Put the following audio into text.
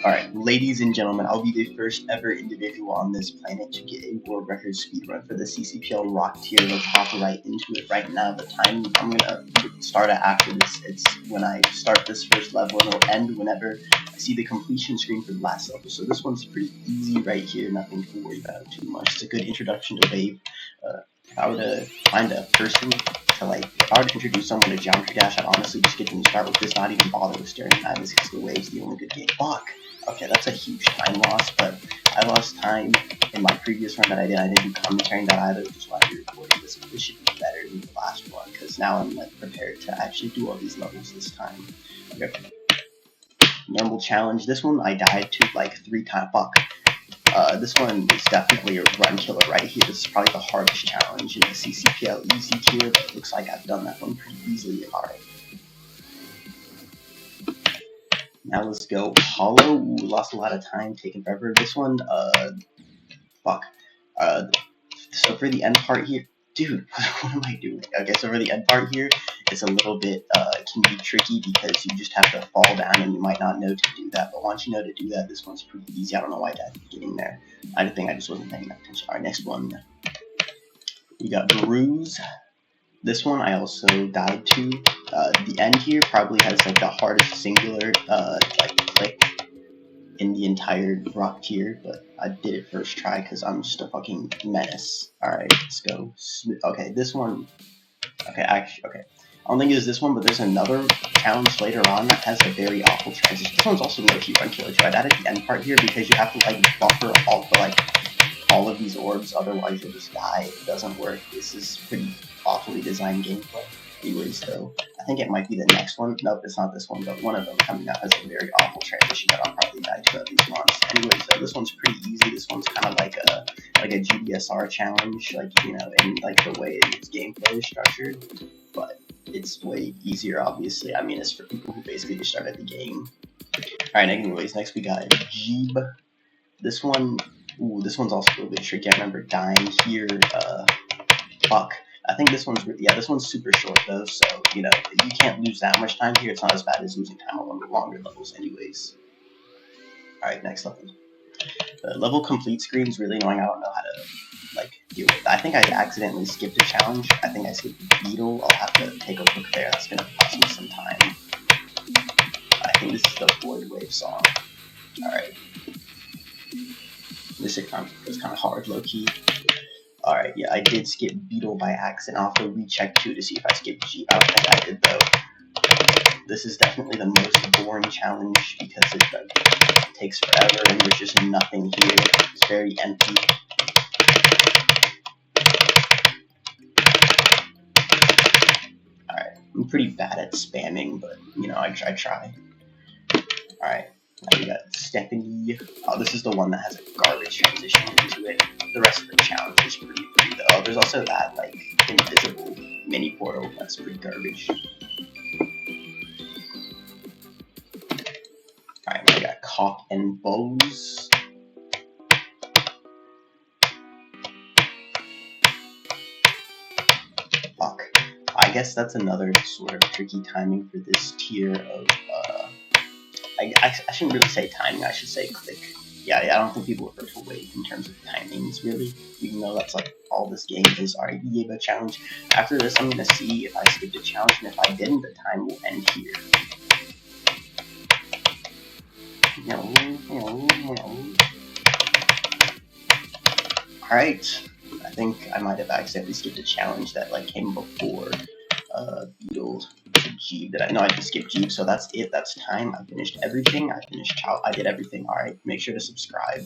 Alright, ladies and gentlemen, I'll be the first ever individual on this planet to get a world record speedrun for the CCPL rock tier. Let's hop right into it right now. The time I'm gonna start at after this, it's when I start this first level, and it'll end whenever I see the completion screen for the last level. So this one's pretty easy right here, nothing to worry about too much. It's a good introduction to Wave. If I were to find a person to if I were to introduce someone to Geometry Dash, I'd honestly just get them to start with this, not even bother with staring at this, because the Wave's the only good game. Fuck! Okay, that's a huge time loss, but I lost time in my previous run that I did. I didn't do commentary that either, which is why I'm recording this. This should be better than the last one, because now I'm prepared to actually do all these levels this time. Okay. Normal challenge. This one I died to 3 times. Fuck. This one is definitely a run killer right here. This is probably the hardest challenge in the CCPL easy tier, but it looks like I've done that one pretty easily. Alright. Now let's go. Hollow. Ooh, lost a lot of time, taking forever. This one, fuck. So for the end part here, dude, what am I doing? Okay, so for the end part here, it's a little bit, can be tricky because you just have to fall down and you might not know to do that. But once you know to do that, this one's pretty easy. I don't know why I died at the beginning there. I think I just wasn't paying attention. Alright, next one. We got Bruise. This one I also died to. The end here probably has the hardest singular click in the entire rock tier, but I did it first try because I'm just a fucking menace. Alright, let's go. Okay, this one. Okay, actually, okay. I don't think it's this one, but there's another challenge later on that has a very awful transition. This one's also low-key run killer too. I died at the end part here because you have to buffer all of these orbs, otherwise you'll just die. It doesn't work. This is pretty awfully designed gameplay. Anyways, though, I think it might be the next one. Nope, it's not this one, but one of them coming out has a very awful transition that I'll probably die to at least once. Anyways, though, this one's pretty easy. This one's kind of like a GDSR challenge, in the way its gameplay is structured, but it's way easier, obviously. I mean, it's for people who basically just start at the game. Alright, anyways, next we got Jeeb. This one, ooh, this one's also a little bit tricky. I remember dying here, fuck. I think this one's, this one's super short though, so, you can't lose that much time here. It's not as bad as losing time on longer levels anyways. Alright, next level. The level complete screen is really annoying. I don't know how to, deal with it. I think I accidentally skipped a challenge. I think I skipped the Beetle. I'll have to take a look there. That's gonna cost me some time. I think this is the Void Wave song. Alright. This is kind of hard, low-key. Alright, yeah, I did skip Beetle by accident. I'll have to recheck too to see if I skipped Jeep. I don't think I did though. This is definitely the most boring challenge because it takes forever and there's just nothing here. It's very empty. Alright, I'm pretty bad at spamming, but I try. Alright. Now we got Stephanie. Oh, this is the one that has a garbage transition into it. The rest of the challenge is pretty free though. Oh, there's also that invisible mini portal that's pretty garbage. Alright, we got Cock and Bows. Fuck. I guess that's another sort of tricky timing for this tier of I shouldn't really say timing, I should say click. Yeah, I don't think people refer to Wave in terms of timings, really, even though that's all this game is. Alright, we gave a challenge. After this, I'm going to see if I skipped a challenge, and if I didn't, the time will end here. Alright, I think I might have accidentally skipped a challenge that came before Beetle to Jeep. No, I just skipped Jeep, so that's it. That's time. I finished everything. I did everything. Alright, make sure to subscribe.